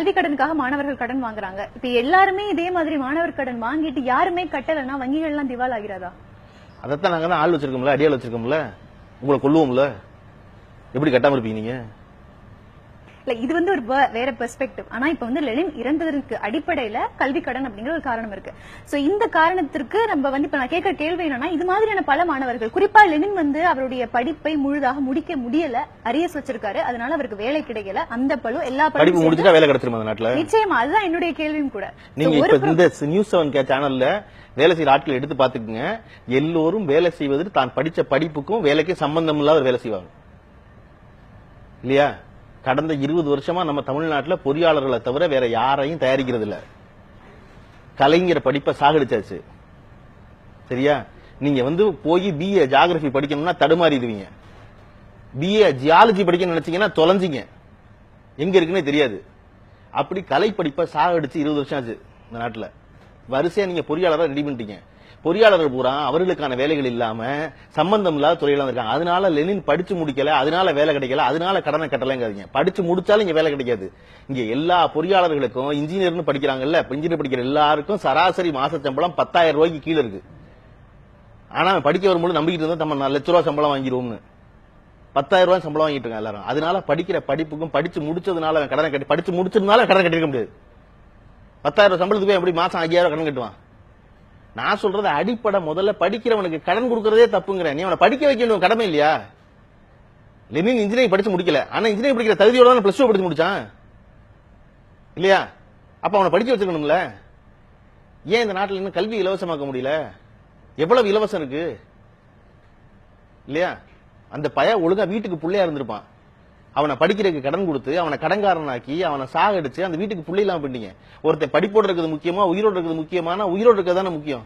கல்வி கடனுக்காக மாணவர்கள் கடன் வாங்குறாங்க. இப்ப எல்லாருமே இதே மாதிரி மாணவர் கடன் வாங்கிட்டு யாருமே கட்டலன்னா வங்கிகள் எல்லாம் திவால் ஆகிறாதா? அதைத்தான் நாங்க ஆள் வச்சிருக்கோம்ல, அடியால் வச்சிருக்கோம்ல, உங்களை கொல்லுவோம்ல. எப்படி கட்டாம இருப்பீங்க நீங்க? இது வந்து ஒரு வேற பெர்ஸ்பெக்டிவ். ஆனா இப்ப வந்து லெனின் இறந்ததற்கு அடிப்படையில கல்வி கடன் அப்படிங்கிற ஒரு காரணம் இருக்கு. சோ இந்த காரணத்திற்கு நம்ம வந்து இப்ப நான் கேட்கிற கேள்வி என்னன்னா, இது மாதிரியான பல மாணவர்கள், குறிப்பா லெனின் வந்து அவருடைய படிப்பை முழுதாக முடிக்க முடியல, அரியர்ஸ் வச்சிருக்காரு, அதனால அவருக்கு வேலை கிடைக்கல. அந்த பழு எல்லா படிப்பு முடிச்சிட்டா வேலை கிடைச்சிருமா அந்த நாட்டுல? நிச்சயமா, அதுதான் என்னுடைய கேள்வியும் கூட. நீங்க இப்ப இந்த நியூஸ் 7 சேனல்ல வேலை செய்யற ஆட்கள் எடுத்து பாத்துக்குங்க. எல்லோரும் வேலை செய்வதற்கு தான் படிச்ச படிப்புக்கும் வேலைக்கு சம்பந்தம் இல்லாத வேலை செய்வாங்க இல்லையா? கடந்த 20 வருஷமா நம்ம தமிழ்நாட்டில் பொறியாளர்களை தவிர வேற யாரையும் தயாரிக்கிறது இல்ல. கலைஞர் படிப்பை சாகடிச்சாச்சு. சரியா? நீங்க வந்து போய் பிஏ ஜியாகிரபி படிக்கணும்னா தடுமாறிடுவீங்க. பிஏ ஜியாலஜி படிக்க நினைச்சீங்கன்னா தொலைஞ்சிங்க, எங்க இருக்குன்னு தெரியாது. அப்படி கலை படிப்பை சாகடிச்சு 20 வருஷம் ஆச்சு இந்த நாட்டில். வரிசையா நீங்க பொறியாளராக ரெடி பண்ணிட்டீங்க. பொறியாளர்கள் பூரா அவர்களுக்கான வேலைகள் இல்லாம சம்பந்தம் இல்லாத துறையில இருக்காங்க. அதனால லெனின் படிச்சு முடிக்கல, அதனால வேலை கிடைக்கல, அதனால கடனை கட்டலைங்காதீங்க. படிச்சு முடிச்சாலும் இங்க வேலை கிடைக்காது. இங்க எல்லா பொறியாளர்களுக்கும் இன்ஜினியர்னு படிக்கிறாங்கல்ல, இன்ஜினியர் படிக்கிற எல்லாருக்கும் சராசரி மாச சம்பளம் 10,000 ரூபாய்க்கு கீழே இருக்கு. ஆனா படிக்க வரும்போது நம்பிக்கிட்டு இருந்தா நம்ம 4 லட்ச ரூபாய் சம்பளம் வாங்கிடுவோம்னு 10,000 ரூபாய் சம்பளம் வாங்கிட்டு இருக்காங்க எல்லாரும். அதனால படிக்கிற படிப்புக்கும் படிச்சு முடிச்சதுனால கடனை கட்டி, படிச்சு முடிச்சதுனால கடன் கட்டிருக்க முடியாது. 10,000 ரூபாய் சம்பளத்துக்கு போய் எப்படி மாசம் 5,000 கடன் கட்டுவான்? நான் சொல்றது அடிப்படை முதல்ல படிக்கிறவனுக்கு கடன் கொடுக்கறதே தப்புங்கிறேன். நீ அவனை படிக்க வைக்கணும், கடமை இல்லையா? லெனின் இன்ஜினியரிங் படிச்சு முடிக்கல, ஆனா இன்ஜினியரிங் படிக்கிற தகுதியோட தான் +2 படிச்சு முடிச்சான் இல்லையா? அப்ப அவனை படிக்க வச்சிருக்கணும்ல. ஏன் இந்த நாட்டில் இன்னும் கல்வி இலவசமாக்க முடியல? எவ்வளவு இலவசம் இருக்கு இல்லையா? அந்த பையன் ஒழுங்கா வீட்டுக்கு பிள்ளையா இருந்திருப்பான். அவனை படிக்கிறதுக்கு கடன் கொடுத்து அவனை கடன்காரனாக்கி அவனை சாகடிச்சு அந்த வீட்டுக்கு பிள்ளை இல்லாம பண்ணிட்டீங்க. ஒருத்தன் படிப்போடு இருக்கிறது முக்கியமா, உயிரோடு இருக்கிறது முக்கியமான? உயிரோடு இருக்கிறது தானே முக்கியம்.